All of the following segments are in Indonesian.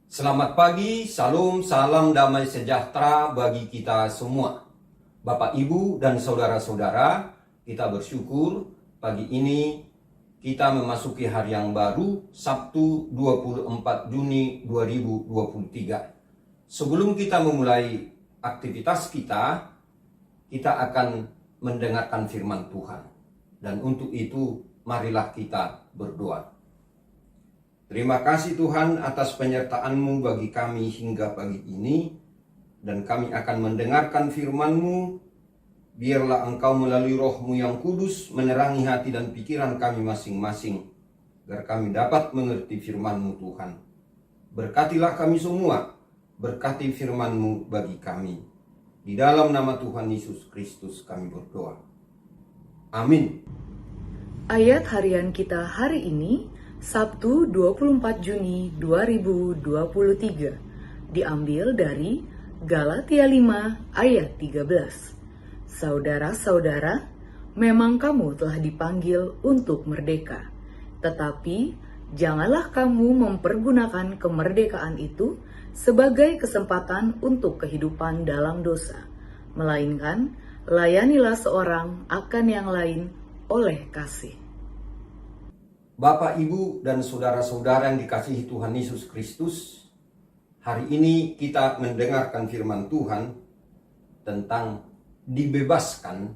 Selamat pagi, salam damai sejahtera bagi kita semua. Bapak, Ibu, dan saudara-saudara, kita bersyukur pagi ini kita memasuki hari yang baru, Sabtu 24 Juni 2023. Sebelum kita memulai aktivitas kita akan mendengarkan firman Tuhan. Dan untuk itu, marilah kita berdoa. Terima kasih Tuhan atas penyertaan-Mu bagi kami hingga pagi ini. Dan kami akan mendengarkan firman-Mu. Biarlah Engkau melalui Roh-Mu yang kudus menerangi hati dan pikiran kami masing-masing. Agar kami dapat mengerti firman-Mu Tuhan. Berkatilah kami semua. Berkati firman-Mu bagi kami. Di dalam nama Tuhan Yesus Kristus kami berdoa. Amin. Ayat harian kita hari ini Sabtu 24 Juni 2023 diambil dari Galatia 5 ayat 13. Saudara-saudara, memang kamu telah dipanggil untuk merdeka, tetapi janganlah kamu mempergunakan kemerdekaan itu sebagai kesempatan untuk kehidupan dalam dosa, melainkan layanilah seorang akan yang lain oleh kasih. Bapak, Ibu, dan saudara-saudara yang dikasihi Tuhan Yesus Kristus, hari ini kita mendengarkan firman Tuhan tentang dibebaskan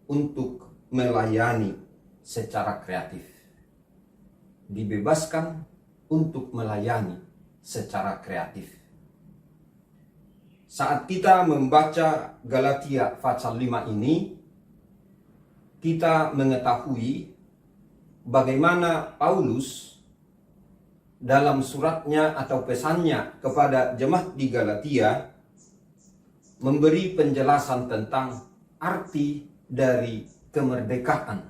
untuk melayani secara kreatif. Dibebaskan untuk melayani secara kreatif. Saat kita membaca Galatia pasal 5 ini, kita mengetahui bagaimana Paulus dalam suratnya atau pesannya kepada jemaat di Galatia memberi penjelasan tentang arti dari kemerdekaan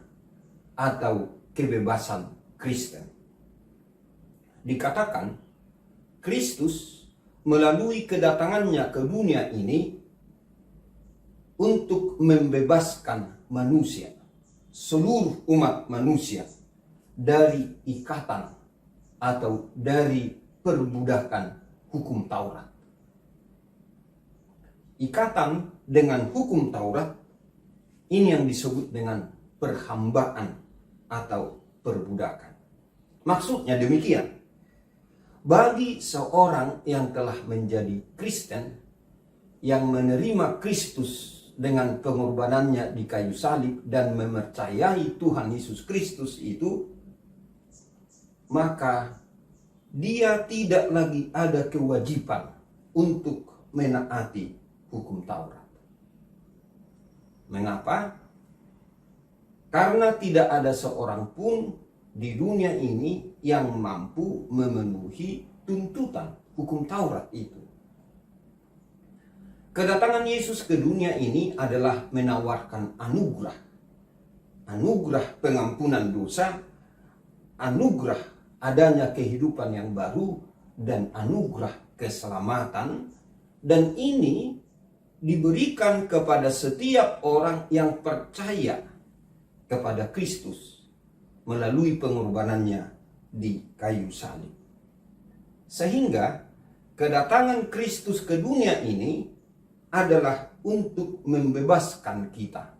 atau kebebasan Kristen. Dikatakan Kristus melalui kedatangannya ke dunia ini untuk membebaskan manusia, seluruh umat manusia, dari ikatan atau dari perbudakan hukum Taurat. Ikatan dengan hukum Taurat ini yang disebut dengan perhambaan atau perbudakan. Maksudnya demikian. Bagi seorang yang telah menjadi Kristen, yang menerima Kristus dengan pengorbanannya di kayu salib dan mempercayai Tuhan Yesus Kristus itu, maka dia tidak lagi ada kewajiban untuk menaati hukum Taurat. Mengapa? Karena tidak ada seorang pun di dunia ini yang mampu memenuhi tuntutan hukum Taurat itu. Kedatangan Yesus ke dunia ini adalah menawarkan anugerah. Anugerah pengampunan dosa, anugerah adanya kehidupan yang baru, dan anugerah keselamatan. Dan ini diberikan kepada setiap orang yang percaya kepada Kristus melalui pengorbanannya di kayu salib. Sehingga kedatangan Kristus ke dunia ini adalah untuk membebaskan kita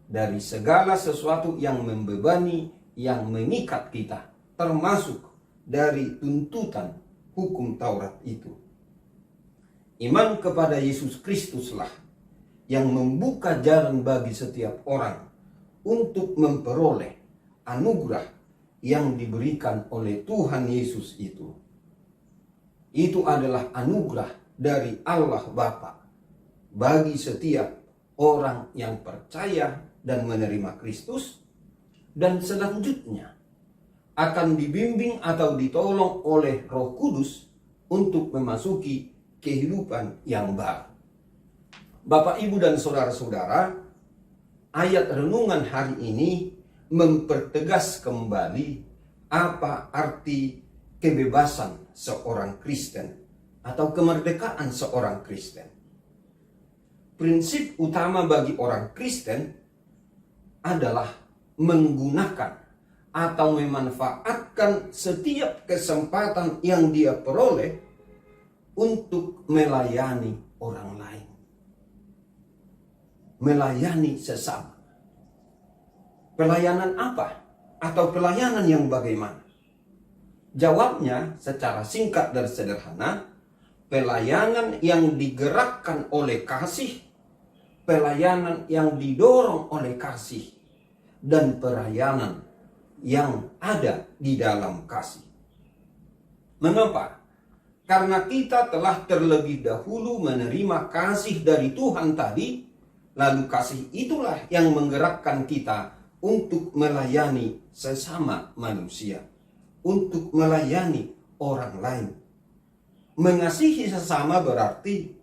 dari segala sesuatu yang membebani, yang mengikat kita, termasuk dari tuntutan hukum Taurat itu. Iman kepada Yesus Kristuslah yang membuka jalan bagi setiap orang untuk memperoleh anugerah yang diberikan oleh Tuhan Yesus itu. Itu adalah anugerah dari Allah Bapa bagi setiap orang yang percaya dan menerima Kristus, dan selanjutnya akan dibimbing atau ditolong oleh Roh Kudus untuk memasuki kehidupan yang baru. Bapak, Ibu, dan saudara-saudara, ayat renungan hari ini mempertegas kembali apa arti kebebasan seorang Kristen atau kemerdekaan seorang Kristen. Prinsip utama bagi orang Kristen adalah menggunakan atau memanfaatkan setiap kesempatan yang dia peroleh untuk melayani orang lain. Melayani sesama. Pelayanan apa? Atau pelayanan yang bagaimana? Jawabnya secara singkat dan sederhana, pelayanan yang digerakkan oleh kasih, pelayanan yang didorong oleh kasih, dan pelayanan yang ada di dalam kasih. Mengapa? Karena kita telah terlebih dahulu menerima kasih dari Tuhan tadi, lalu kasih itulah yang menggerakkan kita untuk melayani sesama manusia, untuk melayani orang lain. Mengasihi sesama berarti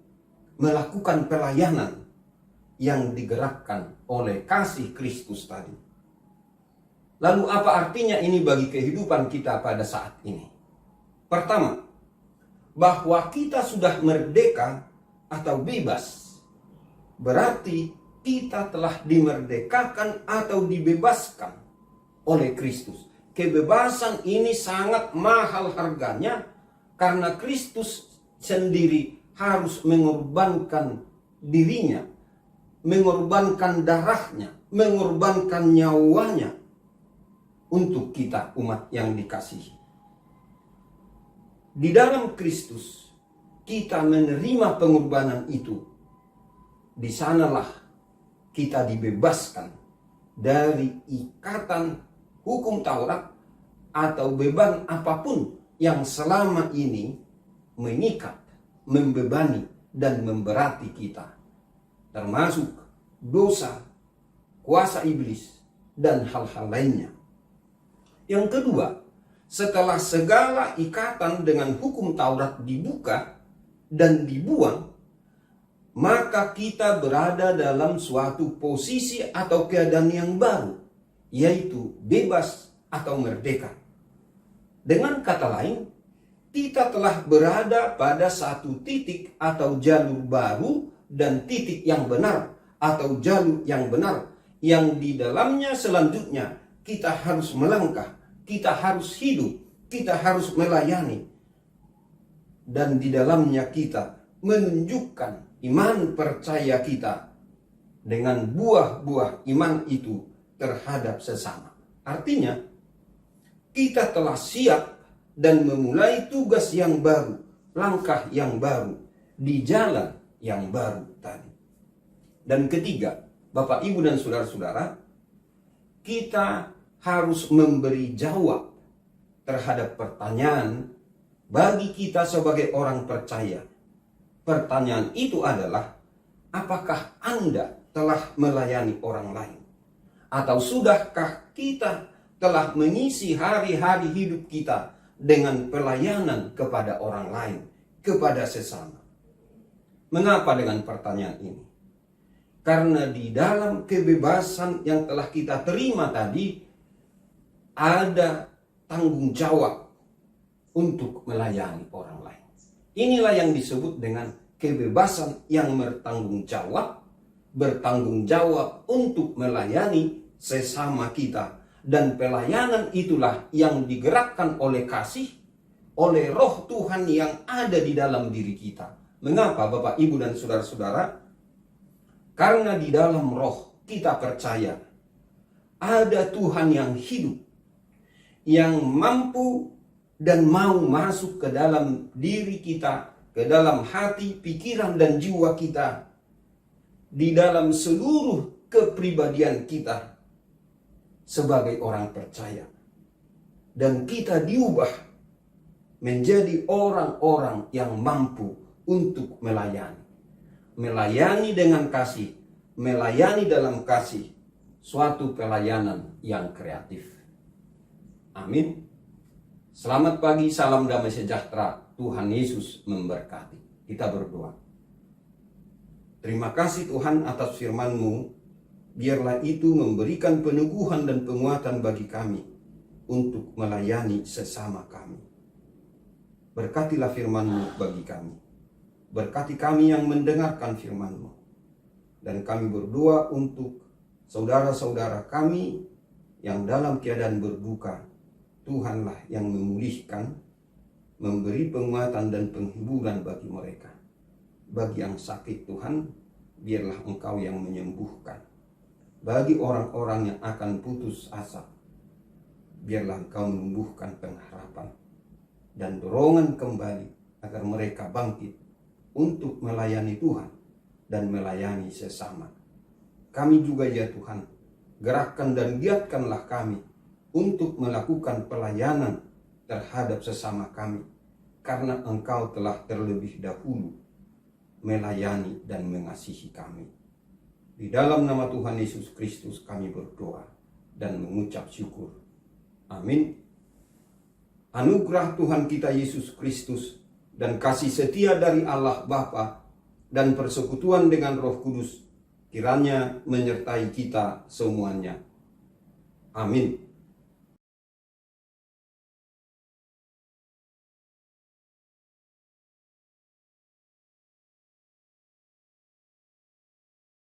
melakukan pelayanan yang digerakkan oleh kasih Kristus tadi. Lalu apa artinya ini bagi kehidupan kita pada saat ini? Pertama, bahwa kita sudah merdeka atau bebas. Berarti kita telah dimerdekakan atau dibebaskan oleh Kristus. Kebebasan ini sangat mahal harganya karena Kristus sendiri harus mengorbankan dirinya, mengorbankan darahnya, mengorbankan nyawanya untuk kita umat yang dikasihi. Di dalam Kristus kita menerima pengorbanan itu. Di sanalah kita dibebaskan dari ikatan hukum Taurat atau beban apapun yang selama ini mengikat, membebani, dan memberati kita. Termasuk dosa, kuasa iblis, dan hal-hal lainnya. Yang kedua, setelah segala ikatan dengan hukum Taurat dibuka dan dibuang, maka kita berada dalam suatu posisi atau keadaan yang baru, yaitu bebas atau merdeka. Dengan kata lain, kita telah berada pada satu titik atau jalur baru dan titik yang benar atau jalur yang benar, yang di dalamnya selanjutnya kita harus melangkah, kita harus hidup, kita harus melayani. Dan di dalamnya kita menunjukkan iman percaya kita dengan buah-buah iman itu terhadap sesama. Artinya, kita telah siap dan memulai tugas yang baru, langkah yang baru, di jalan yang baru tadi. Dan ketiga, Bapak, Ibu, dan saudara-saudara, kita harus memberi jawab terhadap pertanyaan bagi kita sebagai orang percaya. Pertanyaan itu adalah, apakah Anda telah melayani orang lain? Atau sudahkah kita telah mengisi hari-hari hidup kita dengan pelayanan kepada orang lain, kepada sesama? Mengapa dengan pertanyaan ini? Karena di dalam kebebasan yang telah kita terima tadi, ada tanggung jawab untuk melayani orang lain. Inilah yang disebut dengan kebebasan yang bertanggung jawab untuk melayani sesama kita. Dan pelayanan itulah yang digerakkan oleh kasih, oleh roh Tuhan yang ada di dalam diri kita. Mengapa, Bapak, Ibu, dan saudara-saudara? Karena di dalam roh kita percaya ada Tuhan yang hidup, yang mampu dan mau masuk ke dalam diri kita, ke dalam hati, pikiran, dan jiwa kita, di dalam seluruh kepribadian kita sebagai orang percaya. Dan kita diubah menjadi orang-orang yang mampu untuk melayani. Melayani dengan kasih, melayani dalam kasih, suatu pelayanan yang kreatif. Amin. Selamat pagi, salam damai sejahtera. Tuhan Yesus memberkati. Kita berdoa. Terima kasih Tuhan atas firman-Mu. Biarlah itu memberikan peneguhan dan penguatan bagi kami untuk melayani sesama kami. Berkatilah firman-Mu bagi kami. Berkati kami yang mendengarkan firman-Mu. Dan kami berdoa untuk saudara-saudara kami yang dalam keadaan berduka. Tuhanlah yang memulihkan, memberi penguatan dan penghiburan bagi mereka. Bagi yang sakit Tuhan, biarlah Engkau yang menyembuhkan. Bagi orang-orang yang akan putus asa, biarlah Engkau menumbuhkan pengharapan dan dorongan kembali agar mereka bangkit untuk melayani Tuhan dan melayani sesama. Kami juga ya Tuhan, gerakkan dan giatkanlah kami untuk melakukan pelayanan terhadap sesama kami, karena Engkau telah terlebih dahulu melayani dan mengasihi kami. Di dalam nama Tuhan Yesus Kristus kami berdoa dan mengucap syukur. Amin. Anugerah Tuhan kita Yesus Kristus dan kasih setia dari Allah Bapa dan persekutuan dengan Roh Kudus kiranya menyertai kita semuanya. Amin.